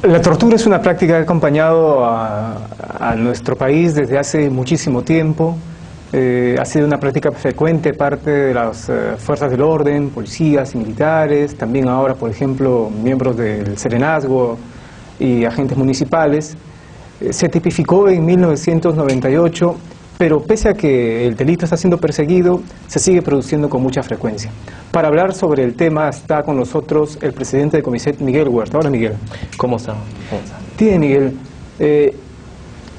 La tortura es una práctica que ha acompañado a nuestro país desde hace muchísimo tiempo. Ha sido una práctica frecuente parte de las fuerzas del orden, policías y militares, también ahora, por ejemplo, miembros del Serenazgo y agentes municipales. Se tipificó en 1998, pero pese a que el delito está siendo perseguido, se sigue produciendo con mucha frecuencia. Para hablar sobre el tema está con nosotros el presidente de Comiset, Miguel Huerta. Hola, Miguel. ¿Cómo está? Bien, Miguel.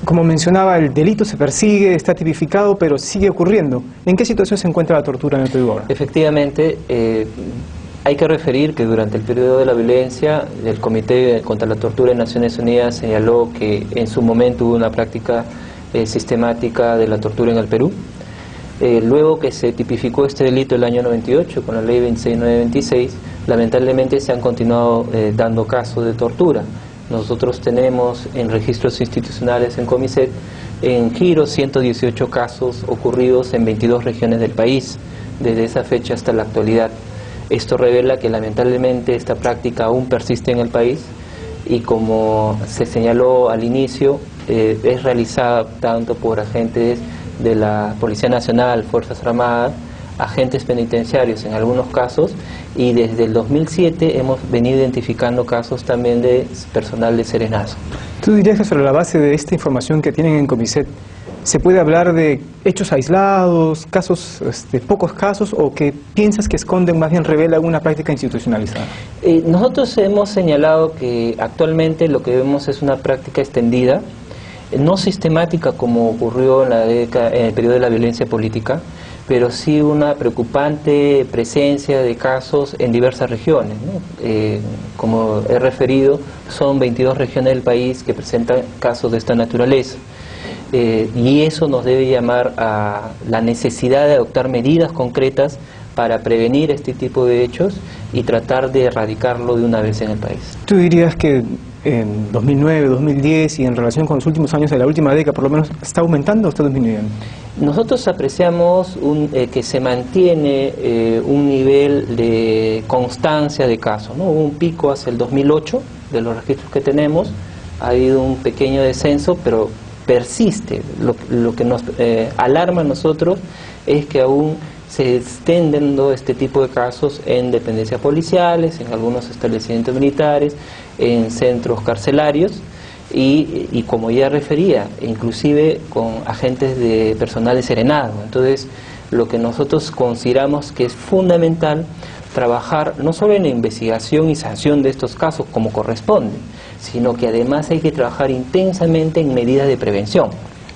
Como mencionaba, el delito se persigue, está tipificado, pero sigue ocurriendo. ¿En qué situación se encuentra la tortura en el Perú ahora? Efectivamente, hay que referir que durante el periodo de la violencia, el Comité contra la Tortura de Naciones Unidas señaló que en su momento hubo una práctica sistemática de la tortura en el Perú. Luego que se tipificó este delito el año 98 con la ley 26926, lamentablemente se han continuado dando casos de tortura. Nosotros tenemos en registros institucionales en Comiset, en giro, 118 casos ocurridos en 22 regiones del país, desde esa fecha hasta la actualidad. Esto revela que lamentablemente esta práctica aún persiste en el país y, como se señaló al inicio, es realizada tanto por agentes de la Policía Nacional, Fuerzas Armadas, agentes penitenciarios en algunos casos, y desde el 2007 hemos venido identificando casos también de personal de Serenazgo. ¿Tú dirías que sobre la base de esta información que tienen en Comiset se puede hablar de hechos aislados, casos, pocos casos, o que piensas que esconden, más bien revela alguna práctica institucionalizada? Nosotros hemos señalado que actualmente lo que vemos es una práctica extendida, no sistemática como ocurrió en el periodo de la violencia política, pero sí una preocupante presencia de casos en diversas regiones, ¿no? Como he referido, son 22 regiones del país que presentan casos de esta naturaleza. Y eso nos debe llamar a la necesidad de adoptar medidas concretas para prevenir este tipo de hechos y tratar de erradicarlo de una vez en el país. ¿Tú dirías que en 2009, 2010 y en relación con los últimos años de la última década, por lo menos, está aumentando o está disminuyendo? Nosotros apreciamos que se mantiene un nivel de constancia de casos, ¿no? Hubo un pico hacia el 2008 de los registros que tenemos, ha habido un pequeño descenso, pero persiste. Lo que nos alarma a nosotros es que aún se extienden este tipo de casos en dependencias policiales, en algunos establecimientos militares, en centros carcelarios y como ya refería, inclusive con agentes de personal de Serenazgo. Entonces, lo que nosotros consideramos que es fundamental trabajar no solo en la investigación y sanción de estos casos como corresponde, sino que además hay que trabajar intensamente en medidas de prevención.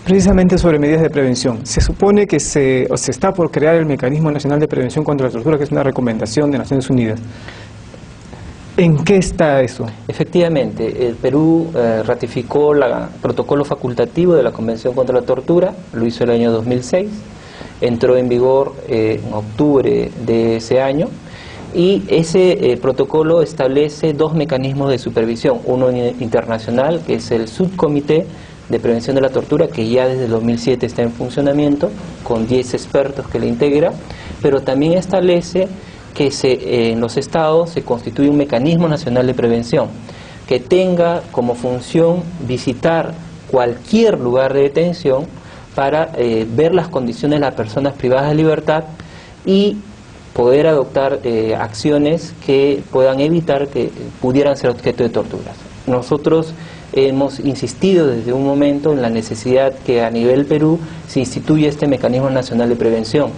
Precisamente sobre medidas de prevención, se supone que se está por crear el Mecanismo Nacional de Prevención contra la Tortura, que es una recomendación de Naciones Unidas. ¿En qué está eso? Efectivamente, el Perú ratificó el protocolo facultativo de la Convención contra la Tortura, lo hizo el año 2006, entró en vigor en octubre de ese año, y ese protocolo establece dos mecanismos de supervisión, uno internacional, que es el Subcomité de Prevención de la Tortura, que ya desde el 2007 está en funcionamiento, con 10 expertos que le integra, pero también establece que en los estados se constituye un mecanismo nacional de prevención, que tenga como función visitar cualquier lugar de detención para ver las condiciones de las personas privadas de libertad y poder adoptar acciones que puedan evitar que pudieran ser objeto de torturas. Nosotros hemos insistido desde un momento en la necesidad que a nivel Perú se instituya este mecanismo nacional de prevención.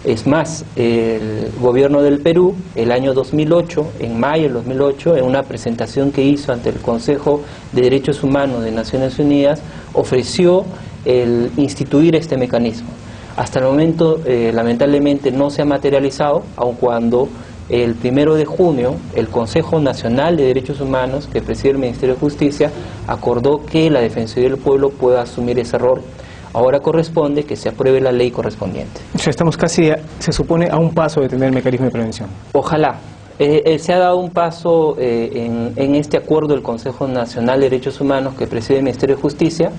Es más, el gobierno del Perú, el año 2008, en mayo del 2008, en una presentación que hizo ante el Consejo de Derechos Humanos de Naciones Unidas, ofreció el instituir este mecanismo. Hasta el momento, lamentablemente, no se ha materializado, aun cuando el 1 de junio, el Consejo Nacional de Derechos Humanos, que preside el Ministerio de Justicia, acordó que la Defensoría del Pueblo pueda asumir ese rol. Ahora corresponde que se apruebe la ley correspondiente. O sea, estamos casi, se supone, a un paso de tener el mecanismo de prevención. Ojalá. Se ha dado un paso en este acuerdo del Consejo Nacional de Derechos Humanos que preside el Ministerio de Justicia,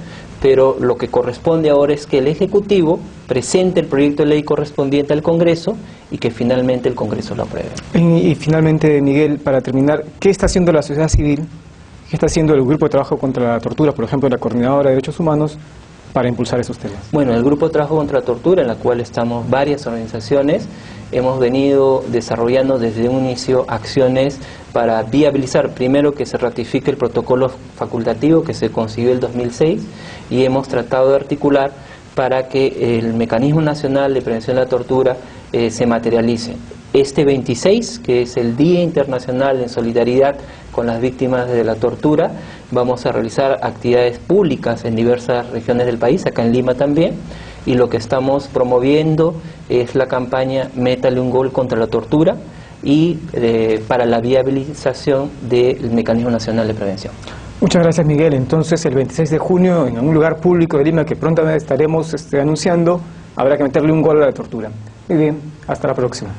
pero lo que corresponde ahora es que el Ejecutivo presente el proyecto de ley correspondiente al Congreso y que finalmente el Congreso lo apruebe. Y finalmente, Miguel, para terminar, ¿qué está haciendo la sociedad civil ¿Qué está haciendo el Grupo de Trabajo contra la Tortura, por ejemplo, la Coordinadora de Derechos Humanos, para impulsar esos temas? Bueno, el Grupo de Trabajo contra la Tortura, en la cual estamos varias organizaciones, hemos venido desarrollando desde un inicio acciones para viabilizar, primero, que se ratifique el protocolo facultativo que se consiguió el 2006, y hemos tratado de articular para que el Mecanismo Nacional de Prevención de la Tortura se materialice. Este 26, que es el Día Internacional en Solidaridad con las Víctimas de la Tortura, vamos a realizar actividades públicas en diversas regiones del país, acá en Lima también, y lo que estamos promoviendo es la campaña Métale un gol contra la tortura y para la viabilización del Mecanismo Nacional de Prevención. Muchas gracias, Miguel. Entonces, el 26 de junio, en un lugar público de Lima que pronto estaremos anunciando, habrá que meterle un gol a la tortura. Muy bien, hasta la próxima.